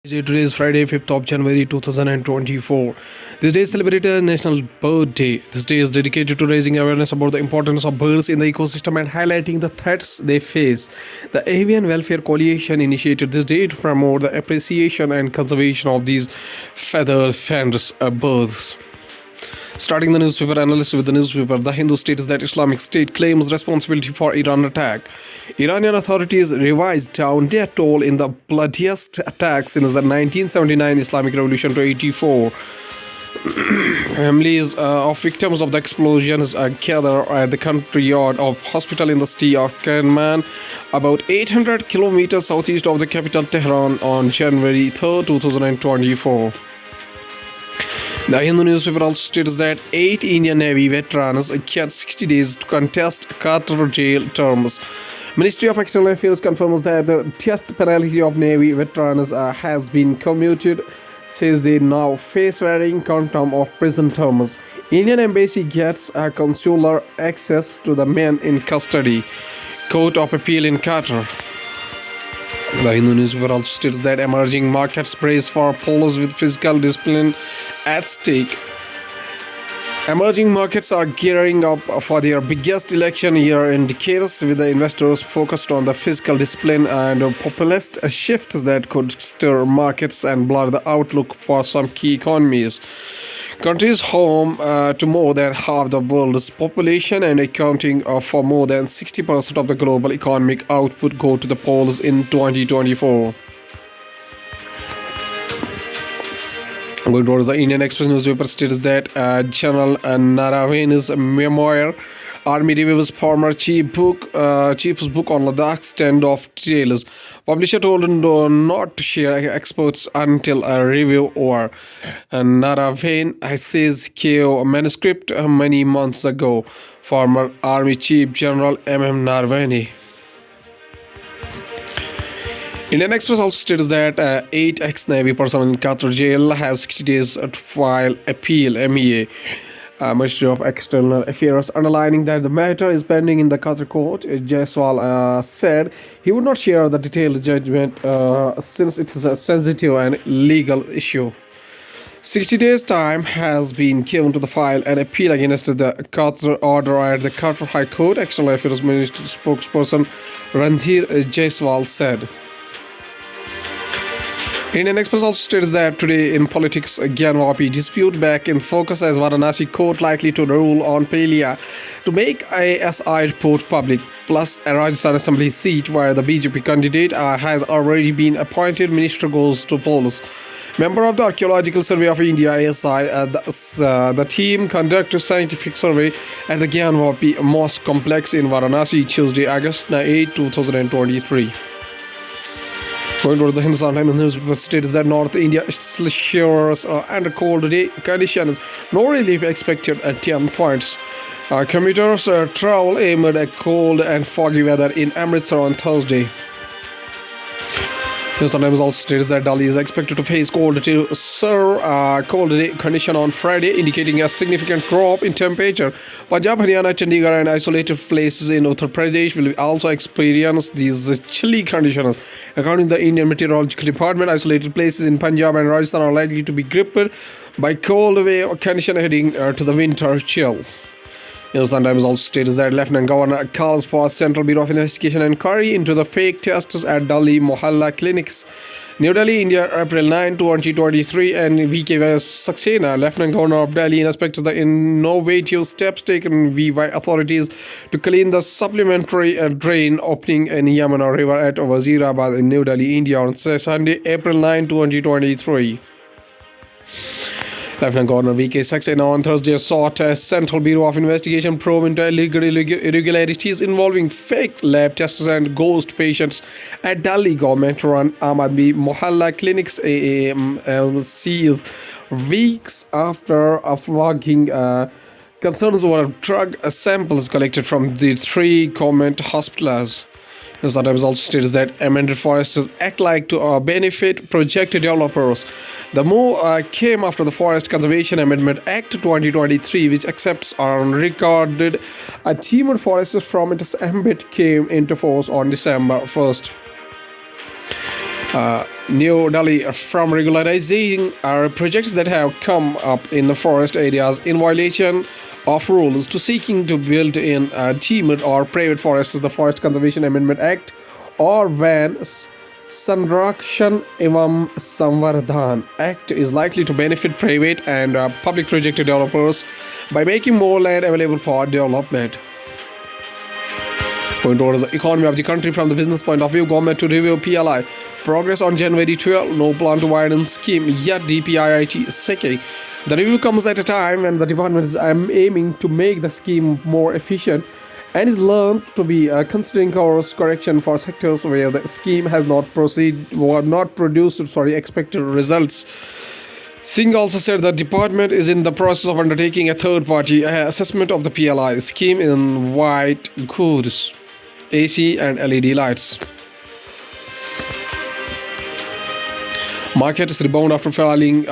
Today is Friday, 5th of January 2024. This day is celebrated National Bird Day. This day is dedicated to raising awareness about the importance of birds in the ecosystem and highlighting the threats they face. The Avian Welfare Coalition initiated this day to promote the appreciation and conservation of these feather-fanned birds. Starting the newspaper analyst with the newspaper, The Hindu states that Islamic State claims responsibility for Iran attack. Iranian authorities revised down their toll in the bloodiest attack since the 1979 Islamic Revolution to 84. Families of victims of the explosions gather at the country yard of hospital in the city of Kerman, about 800 kilometers southeast of the capital Tehran on January 3, 2024. The Hindu newspaper also states that 8 Indian Navy veterans get 60 days to contest Qatar jail terms. Ministry of External Affairs confirms that the death penalty of Navy veterans has been commuted, says they now face varying quantum of prison terms. Indian Embassy gets consular access to the men in custody. Court of Appeal in Qatar. The Hindu newspaper also states that emerging markets brace for polos with fiscal discipline at stake. Emerging markets are gearing up for their biggest election year in decades, with the investors focused on the fiscal discipline and populist shifts that could stir markets and blur the outlook for some key economies. Countries home to more than half the world's population and accounting for more than 60% of the global economic output go to the polls in 2024. Going towards the Indian Express newspaper states that General Naravane's memoir, Army Reviews former chief's book on Ladakh standoff details. Publisher told him not to share experts until a review over. Naravane says KO manuscript many months ago. Former Army Chief General M.M. Naravane. Indian Express also states that 8 ex-Navy personnel in Qatar jail have 60 days to file appeal. MEA, Ministry of External Affairs, underlining that the matter is pending in the Qatar court. Jaiswal said he would not share the detailed judgment since it is a sensitive and legal issue. 60 days time has been given to the file an appeal against the Qatar order at the Qatar High Court. External Affairs Ministry spokesperson Randhir Jaiswal said. Indian Express also states that today in politics, Gyanvapi dispute back in focus as Varanasi court likely to rule on failure to make ASI report public, plus a Rajasthan Assembly seat where the BJP candidate has already been appointed. Minister goes to polls. Member of the Archaeological Survey of India (ASI), the team conducted scientific survey at the Gyanvapi Mosque complex in Varanasi Tuesday, August 8, 2023. Going towards the Hindustan Times newspaper states that North India showers and cold day conditions. No relief expected at 10 points. Commuters travel amid a cold and foggy weather in Amritsar on Thursday. Hindustan Times also states that Delhi is expected to face cold day condition on Friday, indicating a significant drop in temperature. Punjab, Haryana, Chandigarh and isolated places in Uttar Pradesh will also experience these chilly conditions. According to the Indian Meteorological Department, isolated places in Punjab and Rajasthan are likely to be gripped by cold wave condition heading to the winter chill. Hindustan Times also states that Lieutenant Governor calls for Central Bureau of Investigation inquiry into the fake tests at Delhi Mohalla clinics. New Delhi, India, April 9, 2023, and V.K. Saxena, Lieutenant Governor of Delhi, inspected the innovative steps taken by authorities to clean the supplementary drain opening in Yamuna River at Wazirabad in New Delhi, India on Sunday, April 9, 2023. Lieutenant Governor V.K. Saxena on Thursday sought a Central Bureau of Investigation probe into illegal irregularities involving fake lab tests and ghost patients at Delhi government-run Ahmadi Mohalla clinics AMCs weeks after flogging concerns over drug samples collected from the 3 government hospitals. The Times also states that amended Forest Act like to benefit project developers. The move came after the Forest Conservation Amendment Act 2023, which accepts unrecorded timber forests from its ambit, came into force on December 1st. New Delhi from regularizing projects that have come up in the forest areas in violation of rules to seeking to build in timber or private forests. The Forest Conservation Amendment Act or when Sanrakshan Evam Samvardhan Act is likely to benefit private and public project developers by making more land available for development. Point towards the economy of the country from the business point of view, government to review PLI. Progress on January 12, no plan to widen scheme yet DPIIT SECI. The review comes at a time when the department is aiming to make the scheme more efficient and is learned to be considering course correction for sectors where the scheme has not produced expected results. Singh also said the department is in the process of undertaking a third-party assessment of the PLI scheme in white goods, AC and LED lights. Markets rebound after falling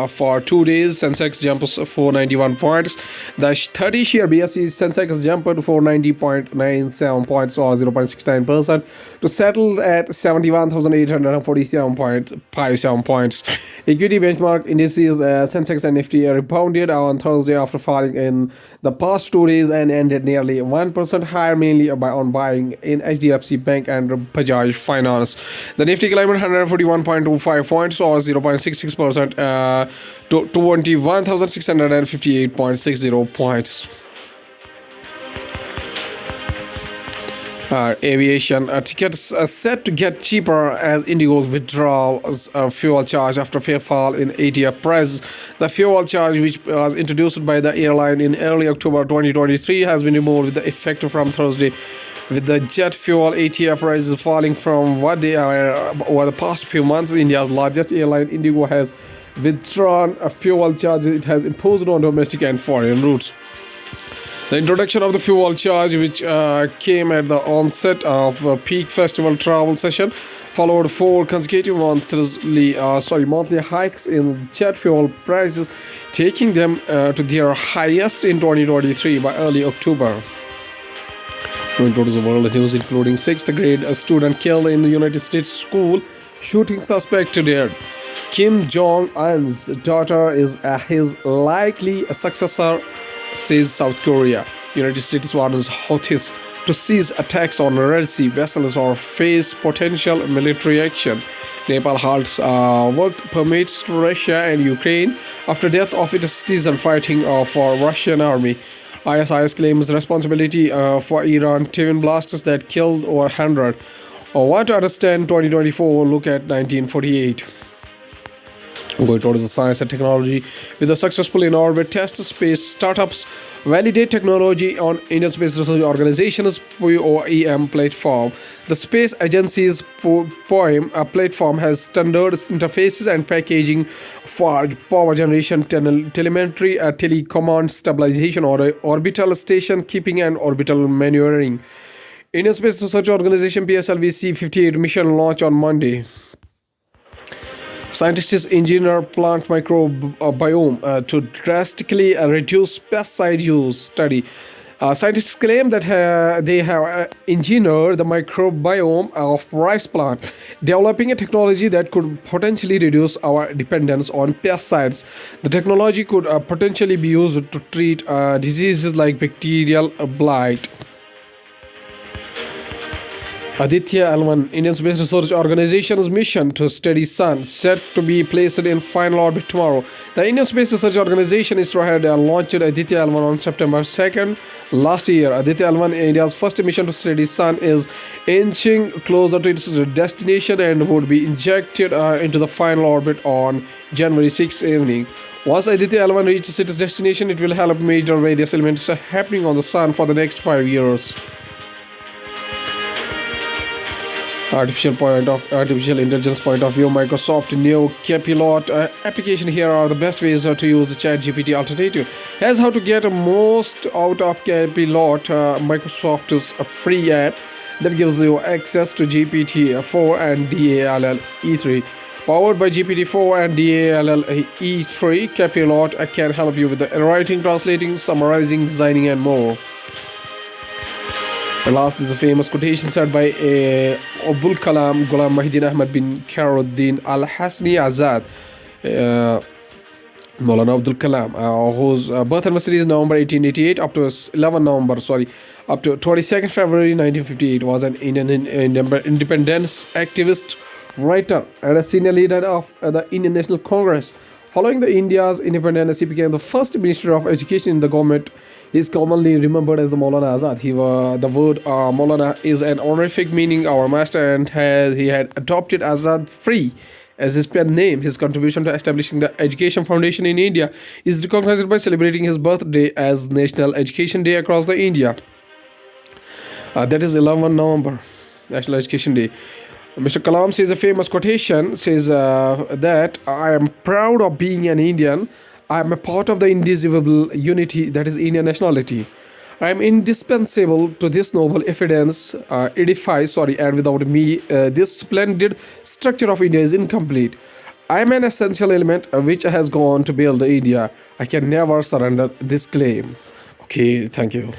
for 2 days. Sensex jumps 491 points. The 30-share BSE Sensex jumped 490.97 points or 0.69% to settle at 71,847.57 points. Equity benchmark indices Sensex and Nifty rebounded on Thursday after falling in the past 2 days and ended nearly 1% higher, mainly on buying in HDFC Bank and Bajaj Finance. The Nifty climbed 141.25 points or 0.66% to 21,658.60 points. Aviation tickets are set to get cheaper as Indigo withdraws fuel charge after fair fall in ATF price. The fuel charge, which was introduced by the airline in early October 2023, has been removed with the effect from Thursday, with the jet fuel ATF prices falling from what they are over the past few months. India's largest airline, Indigo, has withdrawn a fuel charge it has imposed on domestic and foreign routes. The introduction of the fuel charge, which came at the onset of a peak festival travel session, followed 4 consecutive monthly hikes in jet fuel prices, taking them to their highest in 2023 by early October. Going to the world news, including 6th grade student killed in the United States school shooting suspect dead. Kim Jong-un's daughter is his likely successor, says South Korea. United States warns Houthis to cease attacks on Red Sea vessels or face potential military action. Nepal halts work permits to Russia and Ukraine after death of its citizen fighting for Russian army. ISIS claims responsibility for Iran twin blasts that killed over 100. What to understand 2024, look at 1948. Going towards the science and technology, with the successful in-orbit test, space startups validate technology on Indian Space Research Organization's POEM platform. The space agency's POEM platform has standard interfaces and packaging for power generation, telemetry, telecommand stabilization, or orbital station keeping and orbital maneuvering. Indian Space Research Organization PSLV C-58 mission launched on Monday. Scientists engineer plant microbiome to drastically reduce pesticide use. Study. Scientists claim that they have engineered the microbiome of rice plant, developing a technology that could potentially reduce our dependence on pesticides. The technology could potentially be used to treat diseases like bacterial blight. Aditya L1, Indian Space Research Organization's mission to study Sun, set to be placed in final orbit tomorrow. The Indian Space Research Organization ISRO had launched Aditya L1 on September 2nd last year. Aditya L1, India's first mission to study Sun, is inching closer to its destination and would be injected into the final orbit on January 6th evening. Once Aditya L1 reaches its destination, it will help major various elements happening on the Sun for the next 5 years. Artificial intelligence point of view, Microsoft new Copilot application. Here are the best ways to use the ChatGPT alternative. Here's how to get the most out of Copilot, Microsoft's free app that gives you access to GPT-4 and DALL E3. Powered by GPT-4 and DALL E3, Copilot can help you with the writing, translating, summarizing, designing, and more. And last is a famous quotation said by Abul Kalam Ghulam Mahidin Ahmad bin Khairuddin Al Hasni Azad. Maulana Abdul Kalam, whose birth anniversary is November 1888, up to 11 November, sorry, up to 22nd February 1958, was an Indian independence activist, writer, and a senior leader of the Indian National Congress. Following the India's independence, he became the first Minister of Education in the government. He is commonly remembered as the Maulana Azad. The word Maulana is an honorific meaning our master, and he had adopted Azad Free as his pen name. His contribution to establishing the Education Foundation in India is recognized by celebrating his birthday as National Education Day across the India. That is 11 November, National Education Day. Mr. Kalam says a famous quotation says that I am proud of being an Indian. I am a part of the indivisible unity that is Indian nationality. I am indispensable to this noble edifice, and without me, this splendid structure of India is incomplete. I am an essential element which has gone to build India. I can never surrender this claim. Okay, thank you.